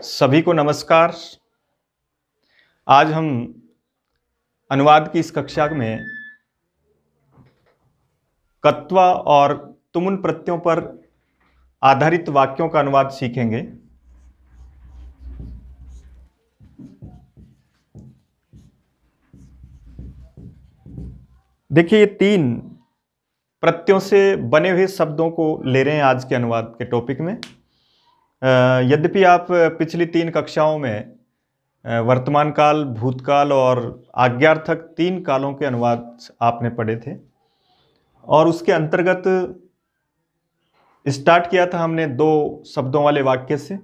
सभी को नमस्कार। आज हम अनुवाद की इस कक्षा में कत्वा और तुमुन प्रत्ययों पर आधारित वाक्यों का अनुवाद सीखेंगे। देखिए, ये तीन प्रत्ययों से बने हुए शब्दों को ले रहे हैं आज के अनुवाद के टॉपिक में। यद्यपि आप पिछली तीन कक्षाओं में वर्तमान काल, भूतकाल और आज्ञार्थक तीन कालों के अनुवाद आपने पढ़े थे और उसके अंतर्गत स्टार्ट किया था हमने दो शब्दों वाले वाक्य से,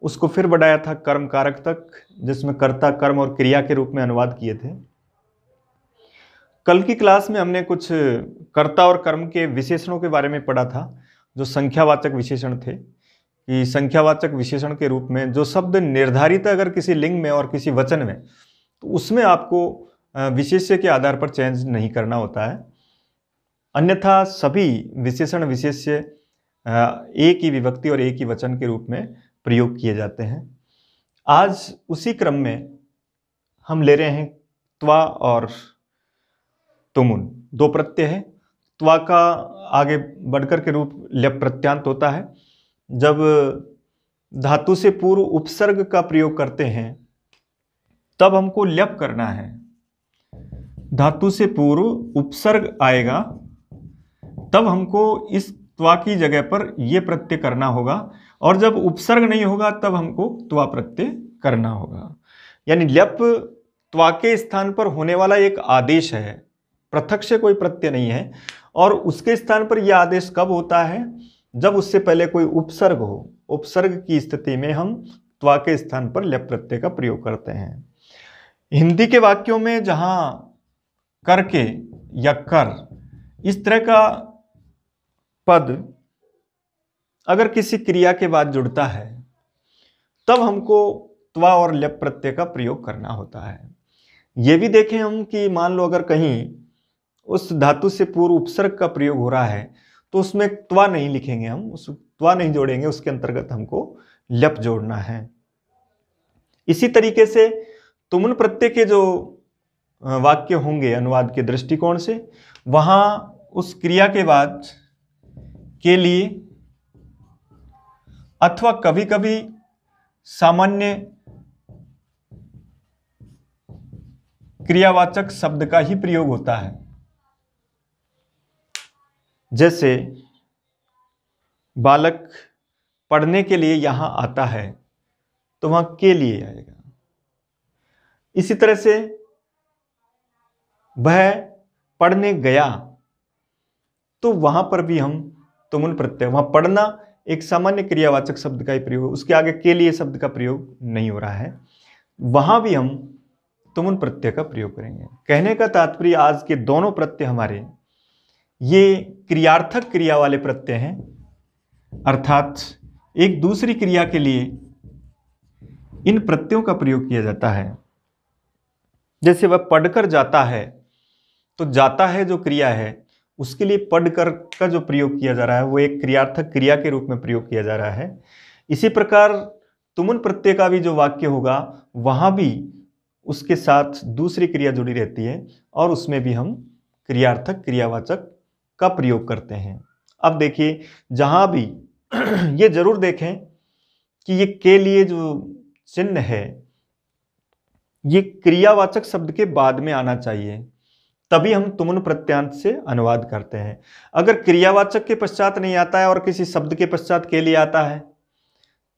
उसको फिर बढ़ाया था कर्म कारक तक, जिसमें कर्ता, कर्म और क्रिया के रूप में अनुवाद किए थे। कल की क्लास में हमने कुछ कर्ता और कर्म के विशेषणों के बारे में पढ़ा था, जो संख्यावाचक विशेषण थे। कि संख्यावाचक विशेषण के रूप में जो शब्द निर्धारित है अगर किसी लिंग में और किसी वचन में, तो उसमें आपको विशेष्य के आधार पर चेंज नहीं करना होता है, अन्यथा सभी विशेषण विशेष्य एक ही विभक्ति और एक ही वचन के रूप में प्रयोग किए जाते हैं। आज उसी क्रम में हम ले रहे हैं त्वा और तुमुन। दो प्रत्यय है। त्वा का आगे बढ़कर के रूप ल्यप प्रत्यांत होता है। जब धातु से पूर्व उपसर्ग का प्रयोग करते हैं तब हमको ल्यप करना है। धातु से पूर्व उपसर्ग आएगा तब हमको इस त्वा की जगह पर यह प्रत्यय करना होगा, और जब उपसर्ग नहीं होगा तब हमको त्वा प्रत्यय करना होगा। यानी ल्यप त्वा के स्थान पर होने वाला एक आदेश है, पृथक से कोई प्रत्यय नहीं है। और उसके स्थान पर यह आदेश कब होता है? जब उससे पहले कोई उपसर्ग हो। उपसर्ग की स्थिति में हम त्वा के स्थान पर ल्यप प्रत्यय का प्रयोग करते हैं। हिंदी के वाक्यों में जहां करके या कर इस तरह का पद अगर किसी क्रिया के बाद जुड़ता है तब हमको त्वा और ल्यप प्रत्यय का प्रयोग करना होता है। यह भी देखें हम कि मान लो अगर कहीं उस धातु से पूर्व उपसर्ग का प्रयोग हो रहा है तो उसमें त्वा नहीं लिखेंगे, हम उस त्वा नहीं जोड़ेंगे, उसके अंतर्गत हमको ल्यप जोड़ना है। इसी तरीके से तुमुन प्रत्यय के जो वाक्य होंगे अनुवाद के दृष्टिकोण से, वहां उस क्रिया के बाद के लिए अथवा कभी कभी सामान्य क्रियावाचक शब्द का ही प्रयोग होता है। जैसे बालक पढ़ने के लिए यहां आता है तो वहां के लिए आएगा। इसी तरह से वह पढ़ने गया तो वहां पर भी हम तुमुन प्रत्यय, वहां पढ़ना एक सामान्य क्रियावाचक शब्द का ही प्रयोग, उसके आगे के लिए शब्द का प्रयोग नहीं हो रहा है, वहां भी हम तुमुन प्रत्यय का प्रयोग करेंगे। कहने का तात्पर्य आज के दोनों प्रत्यय हमारे ये क्रियार्थक क्रिया वाले प्रत्यय हैं, अर्थात एक दूसरी क्रिया के लिए इन प्रत्ययों का प्रयोग किया जाता है। जैसे वह पढ़कर जाता है तो जाता है जो क्रिया है उसके लिए पढ़कर का जो प्रयोग किया जा रहा है वो एक क्रियार्थक क्रिया के रूप में प्रयोग किया जा रहा है। इसी प्रकार तुमुन प्रत्यय का भी जो वाक्य होगा वहां भी उसके साथ दूसरी क्रिया जुड़ी रहती है और उसमें भी हम क्रियार्थक क्रियावाचक का प्रयोग करते हैं। अब देखिए, जहां भी ये जरूर देखें कि ये के लिए जो चिन्ह है ये क्रियावाचक शब्द के बाद में आना चाहिए, तभी हम तुमुन प्रत्यांत से अनुवाद करते हैं। अगर क्रियावाचक के पश्चात नहीं आता है और किसी शब्द के पश्चात के लिए आता है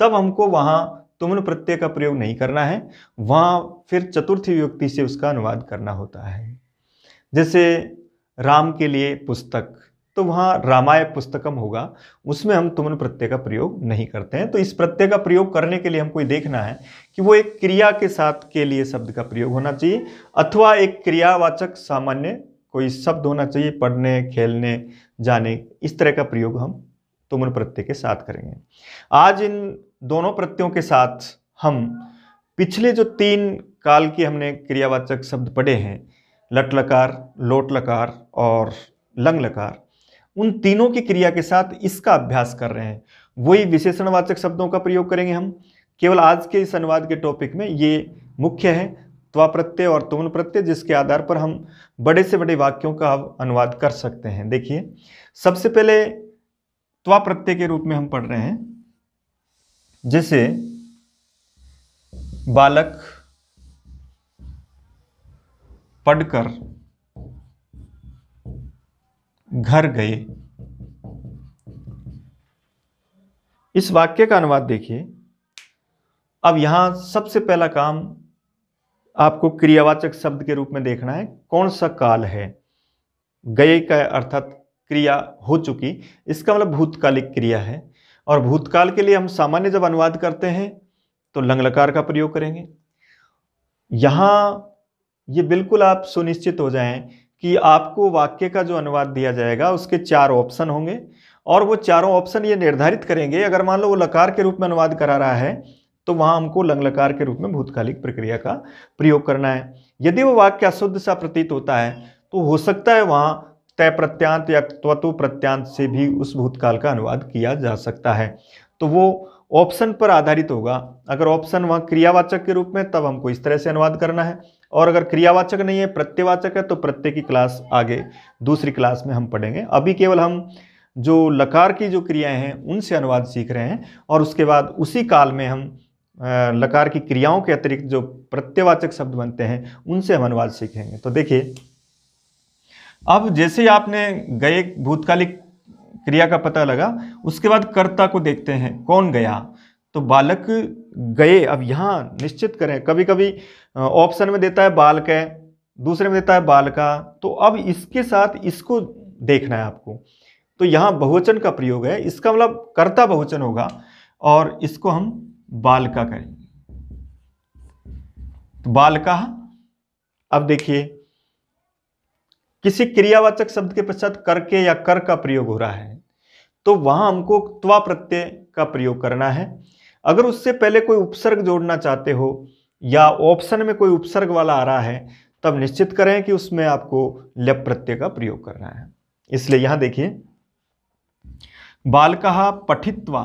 तब हमको वहां तुमुन प्रत्यय का प्रयोग नहीं करना है, वहां फिर चतुर्थी विभक्ति से उसका अनुवाद करना होता है। जैसे राम के लिए पुस्तक, तो वहां रामाय पुस्तकम होगा, उसमें हम तुमुन प्रत्यय का प्रयोग नहीं करते हैं। तो इस प्रत्यय का प्रयोग करने के लिए हमको ये देखना है कि वो एक क्रिया के साथ के लिए शब्द का प्रयोग होना चाहिए अथवा एक क्रियावाचक सामान्य कोई शब्द होना चाहिए, पढ़ने, खेलने, जाने, इस तरह का प्रयोग हम तुमुन प्रत्यय के साथ करेंगे। आज इन दोनों प्रत्ययों के साथ हम पिछले जो तीन काल के हमने क्रियावाचक शब्द पढ़े हैं, लट लकार, लोट लकार और लंग लकार, उन तीनों की क्रिया के साथ इसका अभ्यास कर रहे हैं। वही विशेषणवाचक शब्दों का प्रयोग करेंगे हम, केवल आज के इस अनुवाद के टॉपिक में ये मुख्य है, त्वा प्रत्यय और तुमन प्रत्यय, जिसके आधार पर हम बड़े से बड़े वाक्यों का अनुवाद कर सकते हैं। देखिए, सबसे पहले त्वा प्रत्यय के रूप में हम पढ़ रहे हैं, जैसे बालक पढ़कर घर गए। इस वाक्य का अनुवाद देखिए। अब यहां सबसे पहला काम आपको क्रियावाचक शब्द के रूप में देखना है, कौन सा काल है। गए का अर्थात क्रिया हो चुकी, इसका मतलब भूतकालिक क्रिया है। और भूतकाल के लिए हम सामान्य जब अनुवाद करते हैं तो लंग लकार का प्रयोग करेंगे। यहां ये बिल्कुल आप सुनिश्चित हो जाएं कि आपको वाक्य का जो अनुवाद दिया जाएगा उसके 4 ऑप्शन होंगे, और वो चारों ऑप्शन ये निर्धारित करेंगे, अगर मान लो वो लकार के रूप में अनुवाद करा रहा है तो वहां हमको लंग लकार के रूप में भूतकालिक प्रक्रिया का प्रयोग करना है। यदि वो वाक्य अशुद्ध सा प्रतीत होता है तो हो सकता है वहां तय प्रत्यांत या त्वतु प्रत्यांत से भी उस भूतकाल का अनुवाद किया जा सकता है। तो वो ऑप्शन पर आधारित होगा। अगर ऑप्शन वहां क्रियावाचक के रूप में, तब हमको इस तरह से अनुवाद करना है, और अगर क्रियावाचक नहीं है, प्रत्ययवाचक है, तो प्रत्यय की क्लास आगे दूसरी क्लास में हम पढ़ेंगे। अभी केवल हम जो लकार की जो क्रियाएं हैं उनसे अनुवाद सीख रहे हैं, और उसके बाद उसी काल में हम लकार की क्रियाओं के अतिरिक्त जो प्रत्ययवाचक शब्द बनते हैं उनसे हम अनुवाद सीखेंगे। तो देखिए, अब जैसे ही आपने गए भूतकालिक क्रिया का पता लगा, उसके बाद कर्ता को देखते हैं, कौन गया, तो बालक गए। अब यहां निश्चित करें, कभी कभी ऑप्शन में देता है बालक है, दूसरे में देता है बालका, तो अब इसके साथ इसको देखना है आपको। तो यहां बहुवचन का प्रयोग है, इसका मतलब कर्ता बहुवचन होगा, और इसको हम बालका करेंगे, तो बालका। अब देखिए, किसी क्रियावाचक शब्द के पश्चात कर के या कर का प्रयोग हो रहा है, तो वहां हमको त्वा प्रत्यय का प्रयोग करना है। अगर उससे पहले कोई उपसर्ग जोड़ना चाहते हो या ऑप्शन में कोई उपसर्ग वाला आ रहा है, तब निश्चित करें कि उसमें आपको ल्यप प्रत्यय का प्रयोग करना है। इसलिए यहां देखिए, बालकः पठित्वा,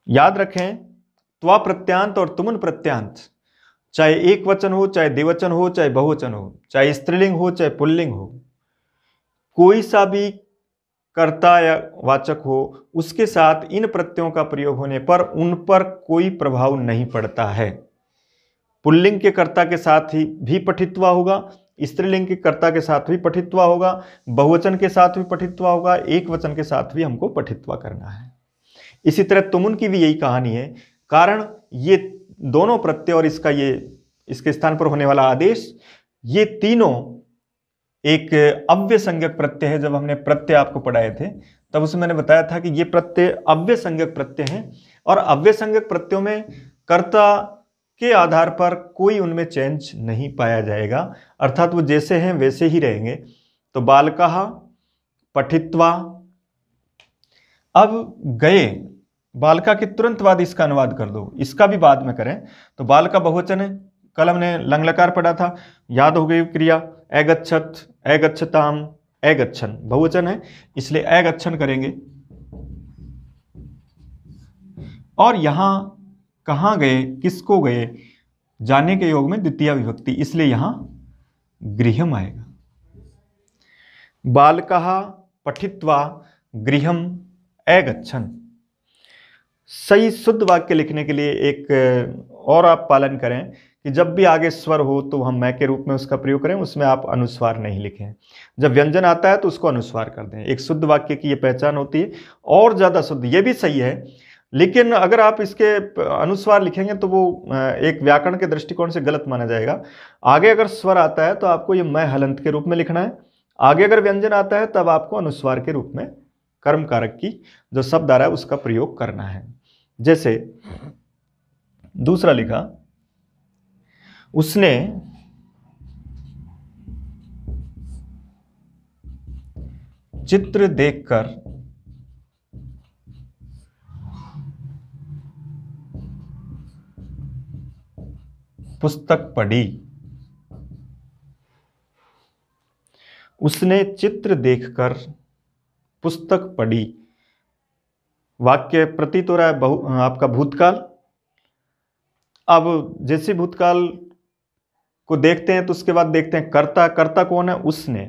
याद रखें त्वा प्रत्यांत और तुमन प्रत्यांत, चाहे एक वचन हो, चाहे द्विवचन हो, चाहे बहुवचन हो, चाहे स्त्रीलिंग हो, चाहे पुल्लिंग हो, कोई सा भी कर्ता या वाचक हो, उसके साथ इन प्रत्ययों का प्रयोग होने पर उन पर कोई प्रभाव नहीं पड़ता है। पुल्लिंग के कर्ता के साथ ही भी पठित्वा होगा, स्त्रीलिंग के कर्ता के साथ भी पठित्वा होगा, बहुवचन के साथ भी पठित्वा होगा, एक वचन के साथ भी हमको पठित्वा करना है। इसी तरह तुमुन की भी यही कहानी है, कारण ये दोनों प्रत्यय और इसके स्थान पर होने वाला आदेश, ये तीनों एक अव्यय संज्ञक प्रत्यय है। जब हमने प्रत्यय आपको पढ़ाए थे तब उसमें मैंने बताया था कि ये प्रत्यय अव्यय संज्ञक प्रत्यय हैं, और अव्यय संज्ञक प्रत्ययों में कर्ता के आधार पर कोई उनमें चेंज नहीं पाया जाएगा, अर्थात वो जैसे हैं वैसे ही रहेंगे। तो बालकः पठित्वा। अब गए, बालका के तुरंत बाद इसका अनुवाद कर दो, इसका भी बाद में करें। तो बाल का बहुवचन है, कल हमने लंग लकार पढ़ा था, याद हो गई क्रिया, अगच्छत, अगच्छताम, अगच्छन, बहुवचन है, इसलिए अगच्छन करेंगे। और यहां कहां गए, किसको गए, जाने के योग में द्वितीय विभक्ति, इसलिए यहां गृहम आएगा। बालकः पठित्वा गृहम अगच्छन। सही शुद्ध वाक्य लिखने के लिए एक और आप पालन करें कि जब भी आगे स्वर हो तो हम मैं के रूप में उसका प्रयोग करें, उसमें आप अनुस्वार नहीं लिखें। जब व्यंजन आता है तो उसको अनुस्वार कर दें। एक शुद्ध वाक्य की ये पहचान होती है। और ज़्यादा शुद्ध, ये भी सही है, लेकिन अगर आप इसके अनुस्वार लिखेंगे तो वो एक व्याकरण के दृष्टिकोण से गलत माना जाएगा। आगे अगर स्वर आता है तो आपको ये मैं हलंत के रूप में लिखना है, आगे अगर व्यंजन आता है तब आपको अनुस्वार के रूप में कर्म कारक की जो शब्द आ रहा है उसका प्रयोग करना है। जैसे दूसरा लिखा, उसने चित्र देखकर पुस्तक पढ़ी। उसने चित्र देखकर पुस्तक पढ़ी। वाक्य प्रतीत हो रहा है आपका भूतकाल। अब जैसे भूतकाल को देखते हैं तो उसके बाद देखते हैं कर्ता। कर्ता कौन है? उसने,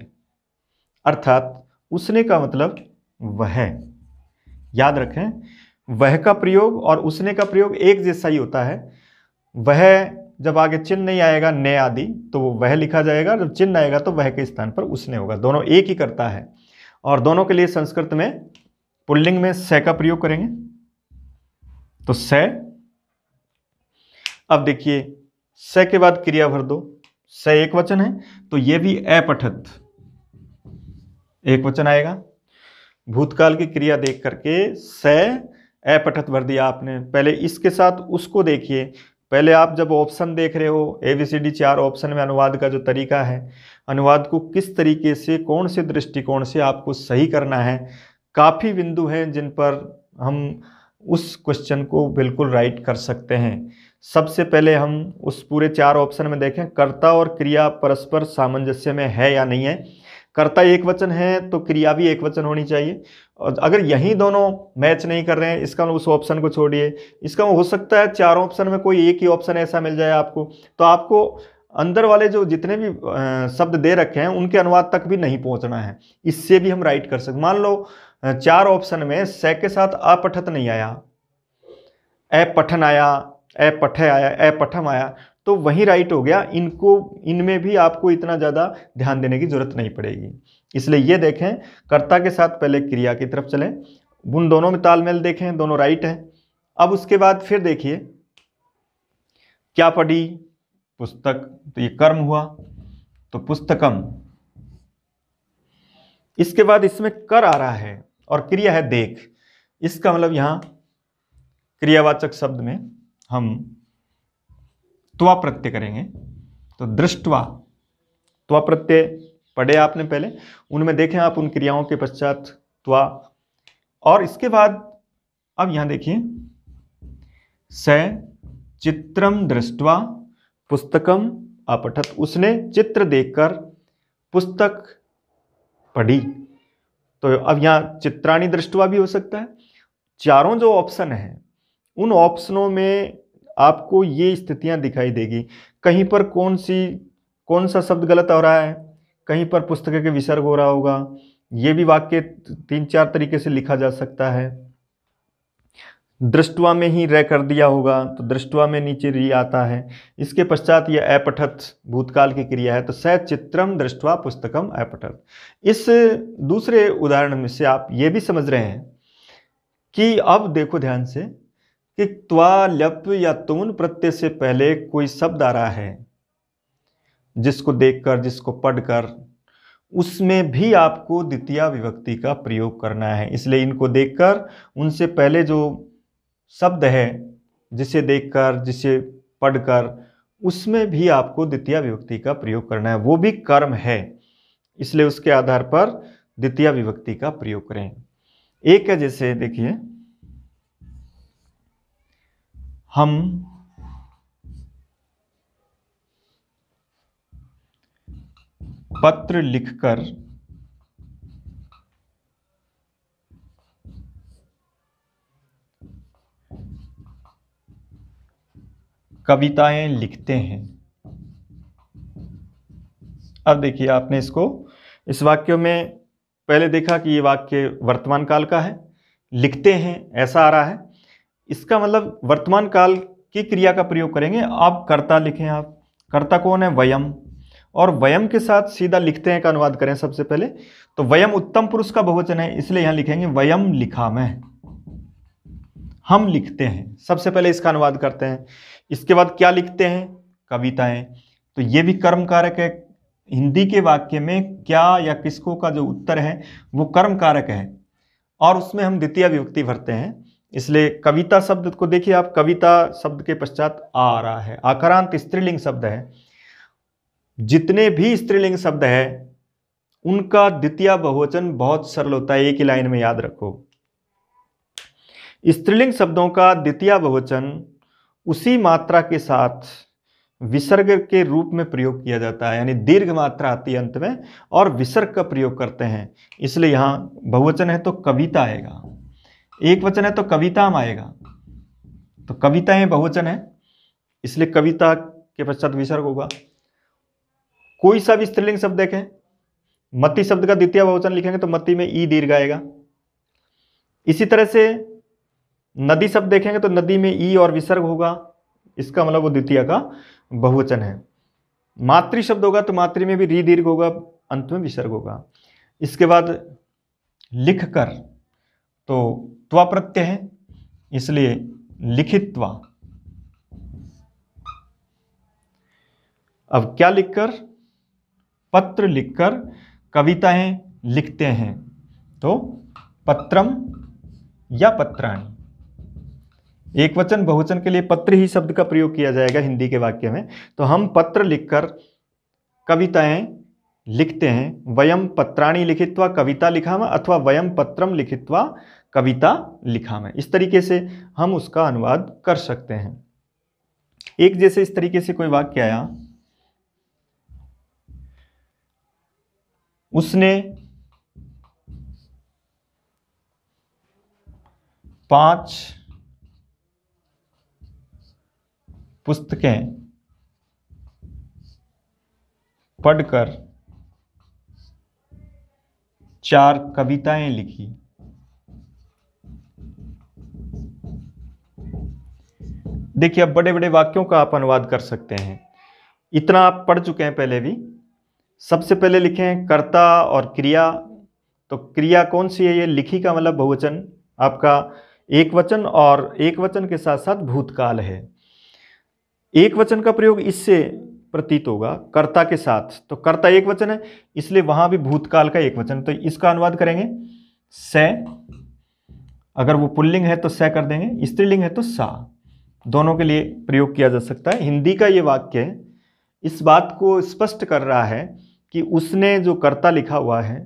अर्थात उसने का मतलब वह। याद रखें, वह का प्रयोग और उसने का प्रयोग एक जैसा ही होता है। वह जब आगे चिन्ह नहीं आएगा ने आदि तो वो वह लिखा जाएगा, जब चिन्ह आएगा तो वह के स्थान पर उसने होगा। दोनों एक ही करता है और दोनों के लिए संस्कृत में पुल्लिंग में स का प्रयोग करेंगे, तो स। अब देखिए स के बाद क्रिया भर दो। स एक वचन है तो यह भी अपठत एक वचन आएगा। भूतकाल की क्रिया देख करके स अपठत भर दिया आपने। पहले इसके साथ उसको देखिए। पहले आप जब ऑप्शन देख रहे हो ABCD 4 ऑप्शन में अनुवाद का जो तरीका है, अनुवाद को किस तरीके से कौन से दृष्टिकोण से आपको सही करना है, काफ़ी बिंदु हैं जिन पर हम उस क्वेश्चन को बिल्कुल राइट कर सकते हैं। सबसे पहले हम उस पूरे 4 ऑप्शन में देखें कर्ता और क्रिया परस्पर सामंजस्य में है या नहीं है। कर्ता एक वचन है तो क्रिया भी एक वचन होनी चाहिए। और अगर यही दोनों मैच नहीं कर रहे हैं, इसका उस ऑप्शन को छोड़िए। इसका हो सकता है 4 ऑप्शन में कोई एक ही ऑप्शन ऐसा मिल जाए आपको, तो आपको अंदर वाले जो जितने भी शब्द दे रखे हैं उनके अनुवाद तक भी नहीं पहुंचना है। इससे भी हम राइट कर सकते। मान लो 4 ऑप्शन में स के साथ अपठत नहीं आया, अपठन आया, अपठय आया, अपठम आया, तो वही राइट हो गया। इनमें भी आपको इतना ज़्यादा ध्यान देने की जरूरत नहीं पड़ेगी। इसलिए ये देखें, कर्ता के साथ पहले क्रिया की तरफ चलें, उन दोनों में तालमेल देखें, दोनों राइट है। अब उसके बाद फिर देखिए क्या पढ़ी? पुस्तक, तो ये कर्म हुआ तो पुस्तकम। इसके बाद इसमें कर आ रहा है और क्रिया है देख। इसका मतलब यहां क्रियावाचक शब्द में हम त्वा प्रत्यय करेंगे, तो दृष्टवा। त्वा प्रत्यय पढ़े आपने पहले, उनमें देखें आप उन क्रियाओं के पश्चात त्वा। और इसके बाद अब यहां देखिए स चित्रम दृष्टवा पुस्तकम अपठत। उसने चित्र देखकर पुस्तक पढ़ी। तो अब यहां चित्राणी दृष्टवा भी हो सकता है। चारों जो ऑप्शन हैं उन ऑप्शनों में आपको ये स्थितियां दिखाई देगी। कहीं पर कौन सा शब्द गलत हो रहा है, कहीं पर पुस्तक के विसर्ग हो रहा होगा। ये भी वाक्य 3-4 तरीके से लिखा जा सकता है। दृष्टवा में ही रह कर दिया होगा तो दृष्टवा में नीचे री आता है। इसके पश्चात ये अपठत भूतकाल की क्रिया है, तो स चित्रम दृष्टवा पुस्तकम अपठत। इस दूसरे उदाहरण में से आप ये भी समझ रहे हैं कि अब देखो ध्यान से कि त्वा लप या तुन प्रत्यय से पहले कोई शब्द आ रहा है जिसको देखकर, जिसको पढ़कर, उसमें भी आपको द्वितीय विभक्ति का प्रयोग करना है। इसलिए इनको देखकर उनसे पहले जो शब्द है, जिसे देखकर, जिसे पढ़कर, उसमें भी आपको द्वितीय विभक्ति का प्रयोग करना है। वो भी कर्म है, इसलिए उसके आधार पर द्वितीय विभक्ति का प्रयोग करें। एक है जैसे देखिए हम पत्र लिखकर कविताएं लिखते हैं। अब देखिए आपने इस वाक्य में पहले देखा कि ये वाक्य वर्तमान काल का है, लिखते हैं ऐसा आ रहा है। इसका मतलब वर्तमान काल की क्रिया का प्रयोग करेंगे। आप कर्ता लिखें। आप कर्ता कौन है? वयम। और वयम के साथ सीधा लिखते हैं का अनुवाद करें सबसे पहले, तो वयम उत्तम पुरुष का बहुवचन है, इसलिए यहां लिखेंगे वयम लिखामः, हम लिखते हैं। सबसे पहले इसका अनुवाद करते हैं। इसके बाद क्या लिखते हैं? कविताएं। तो ये भी कर्म कारक है। हिंदी के वाक्य में क्या या किसको का जो उत्तर है वो कर्म कारक है और उसमें हम द्वितीय विभक्ति भरते हैं। इसलिए कविता शब्द को देखिए आप, कविता शब्द के पश्चात आ रहा है, आकारांत स्त्रीलिंग शब्द है। जितने भी स्त्रीलिंग शब्द है उनका द्वितीय बहुवचन बहुत सरल होता है, एक ही लाइन में याद रखो। स्त्रीलिंग शब्दों का द्वितीय बहुवचन उसी मात्रा के साथ विसर्ग के रूप में प्रयोग किया जाता है, यानी दीर्घ मात्रा आती है अंत में और विसर्ग का प्रयोग करते हैं। इसलिए यहां बहुवचन है तो कविता आएगा। एक वचन है तो कविताम आएगा, तो कविताएं बहुवचन है, इसलिए कविता के पश्चात विसर्ग होगा। कोई सा भी स्त्रीलिंग शब्द देखें, मति शब्द का द्वितीय बहुवचन लिखेंगे तो मति में ई दीर्घ आएगा। इसी तरह से नदी शब्द देखेंगे तो नदी में ई और विसर्ग होगा, इसका मतलब वो द्वितीय का बहुवचन है। मातृ शब्द होगा तो मातृ में भी री दीर्घ होगा, अंत में विसर्ग होगा। इसके बाद लिख कर, तो त्वा प्रत्यय है, इसलिए लिखित्वा। अब क्या लिखकर? पत्र लिखकर कविताएं लिखते हैं, तो पत्रम या पत्राणि। एक वचन बहुवचन के लिए पत्र ही शब्द का प्रयोग किया जाएगा हिंदी के वाक्य में। तो हम पत्र लिखकर कविताएं लिखते हैं। वयम पत्राणि लिखित्वा कविता लिखामः अथवा वयम पत्रम लिखित्वा कविता लिखामः, इस तरीके से हम उसका अनुवाद कर सकते हैं। एक जैसे इस तरीके से कोई वाक्य आया, उसने 5 पुस्तकें पढ़कर 4 कविताएं लिखी। देखिए, अब बड़े बड़े वाक्यों का आप अनुवाद कर सकते हैं। इतना आप पढ़ चुके हैं पहले भी। सबसे पहले लिखें कर्ता और क्रिया, तो क्रिया कौन सी है? ये लिखी का मतलब बहुवचन आपका एक वचन, और एक वचन के साथ साथ भूतकाल है। एक वचन का प्रयोग इससे प्रतीत होगा कर्ता के साथ, तो कर्ता एक वचन है, इसलिए वहां भी भूतकाल का एक वचन, तो इसका अनुवाद करेंगे से। अगर वो पुल्लिंग है तो से कर देंगे, स्त्रीलिंग है तो सा। दोनों के लिए प्रयोग किया जा सकता है। हिंदी का ये वाक्य इस बात को स्पष्ट कर रहा है कि उसने जो कर्ता लिखा हुआ है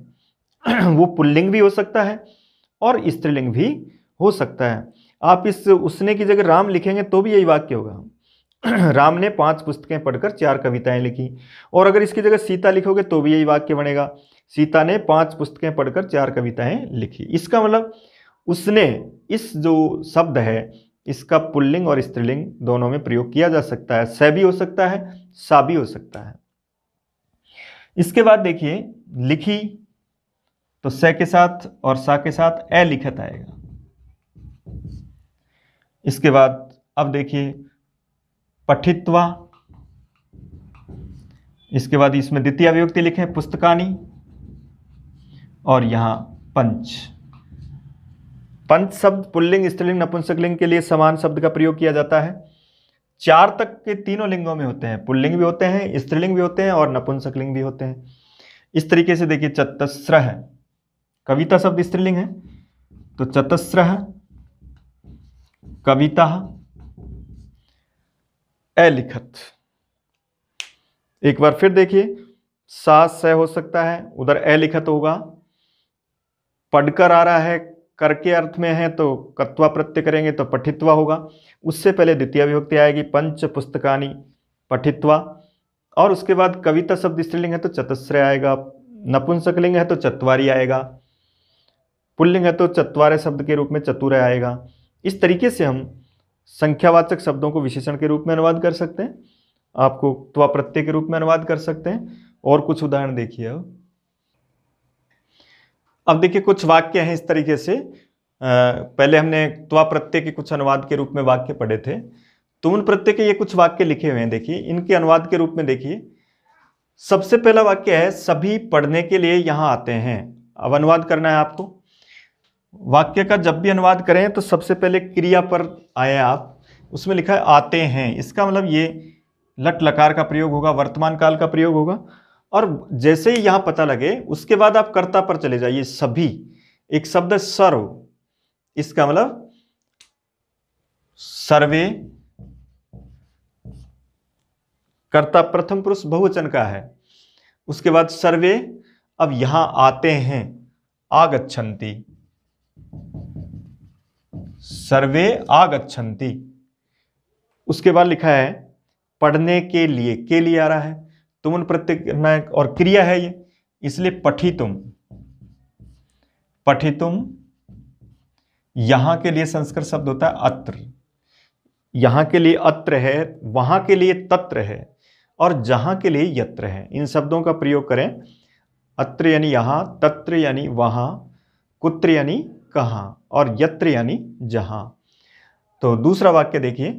वो पुल्लिंग भी हो सकता है और स्त्रीलिंग भी हो सकता है। आप इस उसने की जगह राम लिखेंगे तो भी यही वाक्य होगा। राम ने 5 पुस्तकें पढ़कर 4 कविताएं लिखी। और अगर इसकी जगह सीता लिखोगे तो भी यही वाक्य बनेगा, सीता ने 5 पुस्तकें पढ़कर 4 कविताएं लिखी। इसका मतलब उसने, इस जो शब्द है इसका पुल्लिंग और स्त्रीलिंग दोनों में प्रयोग किया जा सकता है। से भी हो सकता है, सा भी हो सकता है। इसके बाद देखिए, लिखी तो से के साथ और सा के साथ ए लिखत आएगा। इसके बाद अब देखिए पठित्वा, इसके बाद इसमें द्वितीय विभक्ति लिखें पुस्तकानि, और यहां पंच। पंच शब्द पुल्लिंग, स्त्रीलिंग, नपुंसकलिंग के लिए समान शब्द का प्रयोग किया जाता है। 4 तक के तीनों लिंगों में होते हैं, पुल्लिंग भी होते हैं, स्त्रीलिंग भी होते हैं और नपुंसकलिंग भी होते हैं। इस तरीके से देखिए, चतस्रः कविता शब्द स्त्रीलिंग है, तो चतस्रः कविता अलिखत। एक बार फिर देखिए, सा से हो सकता है, उधर अलिखत होगा। पढ़कर आ रहा है, करके अर्थ में है तो कत्वा प्रत्यय करेंगे तो पठित्वा होगा। उससे पहले द्वितीय विभक्ति आएगी, पंच पुस्तकानि पठित्वा, और उसके बाद कविता शब्द स्त्रीलिंग है तो चतस्रः आएगा, नपुंसकलिंग है तो चत्वारि आएगा, पुल्लिंग है तो चत्वारे शब्द के रूप में चतुर आएगा। इस तरीके से हम संख्यावाचक शब्दों को विशेषण के रूप में अनुवाद कर सकते हैं, आपको त्वा प्रत्यय के रूप में अनुवाद कर सकते हैं। और कुछ उदाहरण देखिए। अब देखिए, कुछ वाक्य हैं इस तरीके से। पहले हमने त्वा प्रत्यय के कुछ अनुवाद के रूप में वाक्य पढ़े थे, तुम प्रत्यय के ये कुछ वाक्य लिखे हुए हैं। देखिए, इनके अनुवाद के रूप में देखिए, सबसे पहला वाक्य है सभी पढ़ने के लिए यहां आते हैं। अब अनुवाद करना है आपको। वाक्य का जब भी अनुवाद करें तो सबसे पहले क्रिया पर आए आप, उसमें लिखा है आते हैं, इसका मतलब ये लट लकार का प्रयोग होगा, वर्तमान काल का प्रयोग होगा। और जैसे ही यहां पता लगे उसके बाद आप कर्ता पर चले जाइए। सभी, एक शब्द सर्व, इसका मतलब सर्वे, कर्ता प्रथम पुरुष बहुवचन का है। उसके बाद सर्वे, अब यहां आते हैं, आगच्छन्ति, सर्वे आगच्छन्ति। उसके बाद लिखा है पढ़ने के लिए आ रहा है, तुम प्रत्यय और क्रिया है ये, इसलिए पठितुम, पठितुम यहां के लिए संस्कृत शब्द होता है अत्र। यहां के लिए अत्र है, वहां के लिए तत्र है, और जहां के लिए यत्र है। इन शब्दों का प्रयोग करें। अत्र यानी यहां, तत्र यानी वहां, कुत्र यानी कहां, और यत्र यानी जहां। तो दूसरा वाक्य देखिए,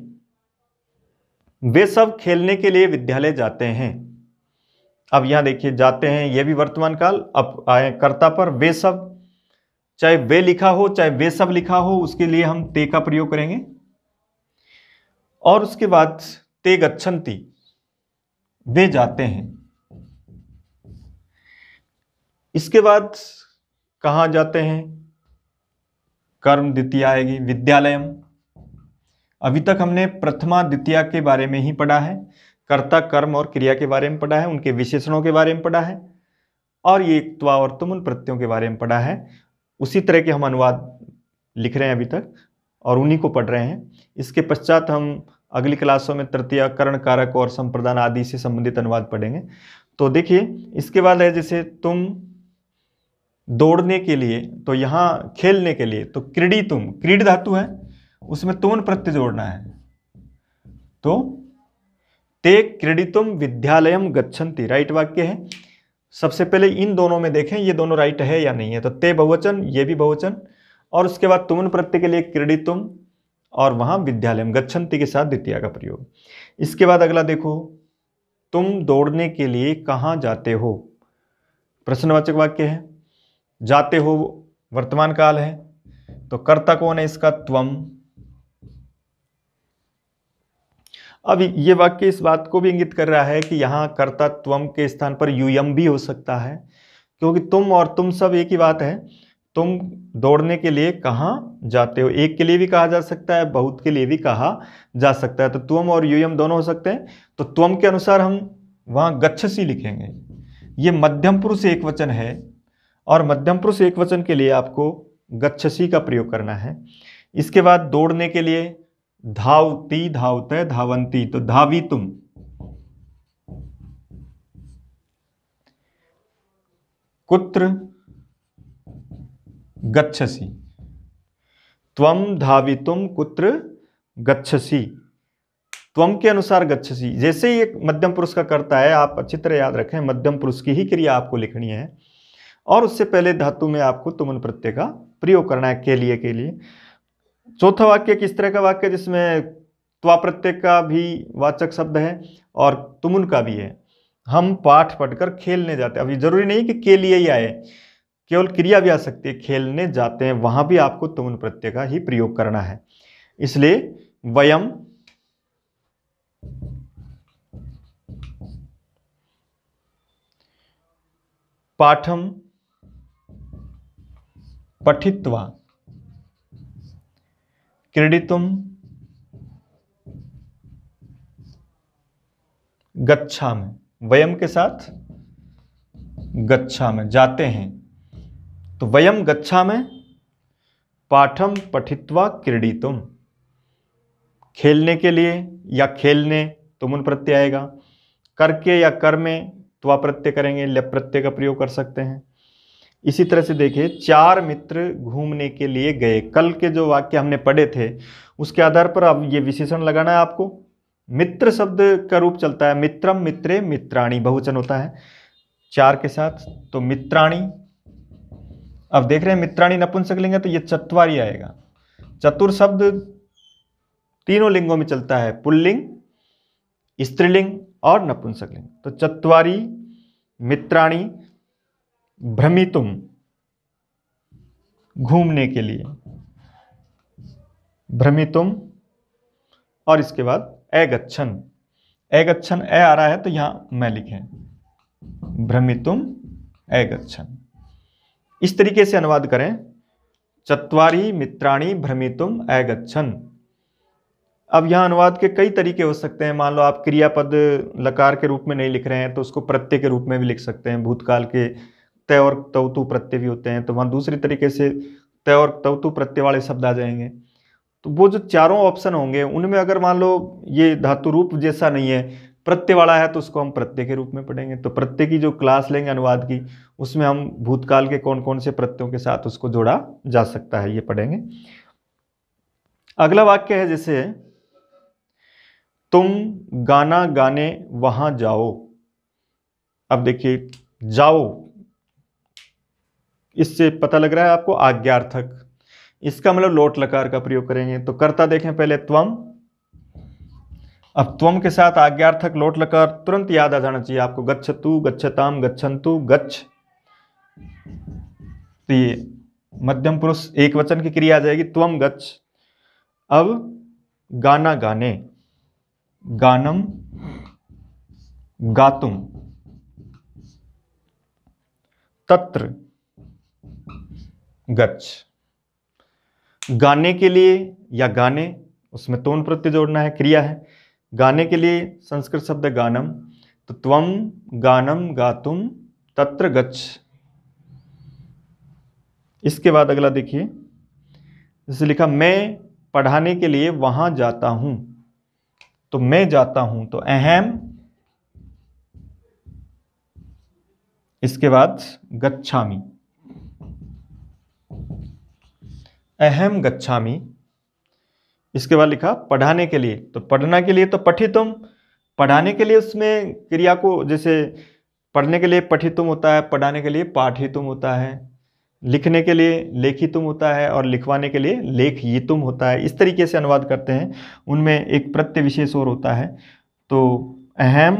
वे सब खेलने के लिए विद्यालय जाते हैं। अब यहां देखिए जाते हैं, यह भी वर्तमान काल। अब आए कर्ता पर, वे सब, चाहे वे लिखा हो चाहे वे सब लिखा हो, उसके लिए हम ते का प्रयोग करेंगे। और उसके बाद ते गच्छन्ति, वे जाते हैं। इसके बाद कहां जाते हैं? कर्म द्वितीय आएगी, विद्यालयम। अभी तक हमने प्रथमा द्वितीया के बारे में ही पढ़ा है, कर्ता, कर्म और क्रिया के बारे में पढ़ा है, उनके विशेषणों के बारे में पढ़ा है, और ये त्वा और तुमुल प्रत्ययों के बारे में पढ़ा है। उसी तरह के हम अनुवाद लिख रहे हैं अभी तक, और उन्हीं को पढ़ रहे हैं। इसके पश्चात हम अगली क्लासों में तृतीया, करण, कारक और संप्रदान आदि से संबंधित अनुवाद पढ़ेंगे। तो देखिए, इसके बाद है जैसे तुम दौड़ने के लिए, तो यहाँ खेलने के लिए, तो क्रीडी तुम, क्रीड धातु है, उसमें तुमन प्रत्यय जोड़ना है। तो ते क्रीडितुम विद्यालयम गच्छन्ति, राइट वाक्य है। सबसे पहले इन दोनों में देखें ये दोनों राइट है या नहीं है। तो ते बहुवचन, ये भी बहुवचन, और उसके बाद तुमन प्रत्यय के लिए क्रीडितुम, और वहां विद्यालयम गच्छन्ति के साथ द्वितीया का प्रयोग। इसके बाद अगला देखो, तुम दौड़ने के लिए कहां जाते हो? प्रश्नवाचक वाक्य है। जाते हो वर्तमान काल है, तो कर्ता कौन है इसका? त्वम। अब ये वाक्य इस बात को भी इंगित कर रहा है कि यहां कर्ता त्वम के स्थान पर यूयम भी हो सकता है, क्योंकि तुम और तुम सब एक ही बात है। तुम दौड़ने के लिए कहां जाते हो, एक के लिए भी कहा जा सकता है, बहुत के लिए भी कहा जा सकता है। तो त्वम और यूयम दोनों हो सकते हैं। तो त्वम के अनुसार हम वहां गच्छसि लिखेंगे। ये मध्यम पुरुष एक वचन है, और मध्यम पुरुष एक वचन के लिए आपको गच्छसि का प्रयोग करना है। इसके बाद दौड़ने के लिए धावती, धावते, धावंती, तो धावी तुम। कुत्र गच्छसि, त्वम धावितुम कुत्र गच्छसि। त्वम के अनुसार गच्छसि। जैसे ही एक मध्यम पुरुष का करता है, आप अच्छी तरह याद रखें, मध्यम पुरुष की ही क्रिया आपको लिखनी है, और उससे पहले धातु में आपको तुमुन प्रत्यय का प्रयोग करना है, के लिए। चौथा वाक्य किस तरह का वाक्य, जिसमें त्वा प्रत्यय का भी वाचक शब्द है और तुमुन का भी है। हम पाठ पढ़कर खेलने जाते हैं। अभी जरूरी नहीं कि के लिए ही आए, केवल क्रिया भी आ सकती है। खेलने जाते हैं, वहां भी आपको तुमुन प्रत्यय का ही प्रयोग करना है। इसलिए वयम पाठम पठित्वा क्रीडितुम गच्छामि, वयम के साथ गच्छामि, जाते हैं। तो वयम गच्छामि पाठम पठित्वा क्रीडितुम, खेलने के लिए या खेलने तुमुन प्रत्यय आएगा। करके या कर में त्वा प्रत्यय करेंगे, लप प्रत्यय का प्रयोग कर सकते हैं। इसी तरह से देखिए, 4 मित्र घूमने के लिए गए। कल के जो वाक्य हमने पढ़े थे उसके आधार पर अब ये विशेषण लगाना है आपको। मित्र शब्द का रूप चलता है मित्रम, मित्रे, मित्राणी, बहुवचन होता है 4 के साथ, तो मित्राणी। अब देख रहे हैं मित्राणी नपुंसकलिंग है, तो ये चत्वारी आएगा। चतुर शब्द तीनों लिंगों में चलता है, पुल्लिंग, स्त्रीलिंग और नपुंसकलिंग। तो चत्वारी मित्राणी भ्रमितुम, घूमने के लिए, भ्रमितुम। और इसके बाद एगच्छन, एगच्छन ए आ रहा है तो यहां मैं लिखें भ्रमितुम एगच्छन। इस तरीके से अनुवाद करें, चत्वारी मित्राणी भ्रमितुम एगच्छन। अब यहां अनुवाद के कई तरीके हो सकते हैं। मान लो आप क्रियापद लकार के रूप में नहीं लिख रहे हैं, तो उसको प्रत्यय के रूप में भी लिख सकते हैं। भूतकाल के तय और तवतु प्रत्यय भी होते हैं, तो वहां दूसरी तरीके से तय और तवतु प्रत्यय वाले शब्द आ जाएंगे। तो वो जो चारों ऑप्शन होंगे उनमें अगर मान लो ये धातु रूप जैसा नहीं है, प्रत्यय वाला है, तो उसको हम प्रत्यय के रूप में पढ़ेंगे। तो प्रत्यय की जो क्लास लेंगे अनुवाद की, उसमें हम भूतकाल के कौन कौन से प्रत्ययों के साथ उसको जोड़ा जा सकता है ये पढ़ेंगे। अगला वाक्य है जैसे तुम गाना गाने वहां जाओ। अब देखिए जाओ, इससे पता लग रहा है आपको आज्ञार्थक, इसका मतलब लोट लकार का प्रयोग करेंगे। तो कर्ता देखें पहले त्वम, अब त्वम के साथ आज्ञार्थक लोट लकार तुरंत याद आ जाना चाहिए आपको, गच्छतु, गच्छताम, गच्छन्तु, गच्छ। तो ये मध्यम पुरुष एक वचन की क्रिया आ जाएगी, त्वम गच्छ। अब गाना गाने, गानम गातुम, तत्र गच्छ। गाने के लिए या गाने, उसमें तोन प्रत्यय जोड़ना है, क्रिया है। गाने के लिए संस्कृत शब्द गानम, तो त्वम गानम गातुम तत्र गच्छ। इसके बाद अगला देखिए, जैसे लिखा मैं पढ़ाने के लिए वहां जाता हूं, तो मैं जाता हूं तो अहम, इसके बाद गच्छामि, अहम गच्छामि। इसके बाद लिखा पढ़ाने के लिए, तो पढ़ना के लिए तो पठितुम, पढ़ाने के लिए उसमें क्रिया को, जैसे पढ़ने के लिए पठितुम होता है, पढ़ाने के लिए पाठितुम होता है, लिखने के लिए लेखितुम होता है और लिखवाने के लिए लेखयितुम होता है। इस तरीके से अनुवाद करते हैं, उनमें एक प्रत्यय विशेष और होता है। तो अहम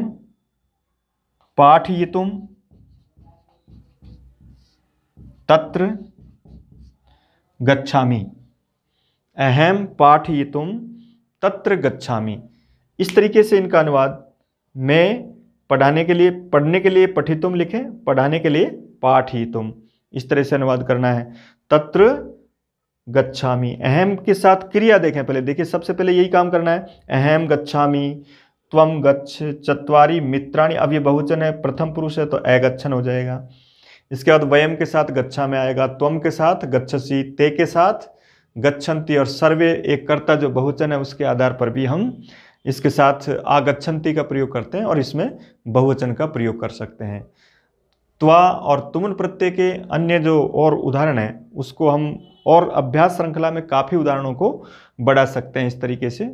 पाठयितुम तत्र गच्छामि, अहम पाठयितुम तत्र गच्छामि। इस तरीके से इनका अनुवाद, मैं पढ़ाने के लिए, पढ़ने के लिए पठितुम लिखें, पढ़ाने के लिए पाठयितुम, इस तरह से अनुवाद करना है। तत्र गच्छामि, अहम के साथ क्रिया देखें पहले, देखिए सबसे पहले यही काम करना है, अहम गच्छामि, त्वम गच्छ, चत्वारि मित्राणि। अब ये बहुवचन है, प्रथम पुरुष है तो अगच्छन हो जाएगा। इसके बाद वयम के साथ गच्छा में आएगा, त्वम के साथ गच्छसि, ते के साथ गच्छन्ति, और सर्वे एक कर्ता जो बहुवचन है उसके आधार पर भी हम इसके साथ आगच्छन्ति का प्रयोग करते हैं और इसमें बहुवचन का प्रयोग कर सकते हैं। त्वा और तुमन प्रत्यय के अन्य जो और उदाहरण हैं उसको हम और अभ्यास श्रृंखला में काफ़ी उदाहरणों को बढ़ा सकते हैं इस तरीके से।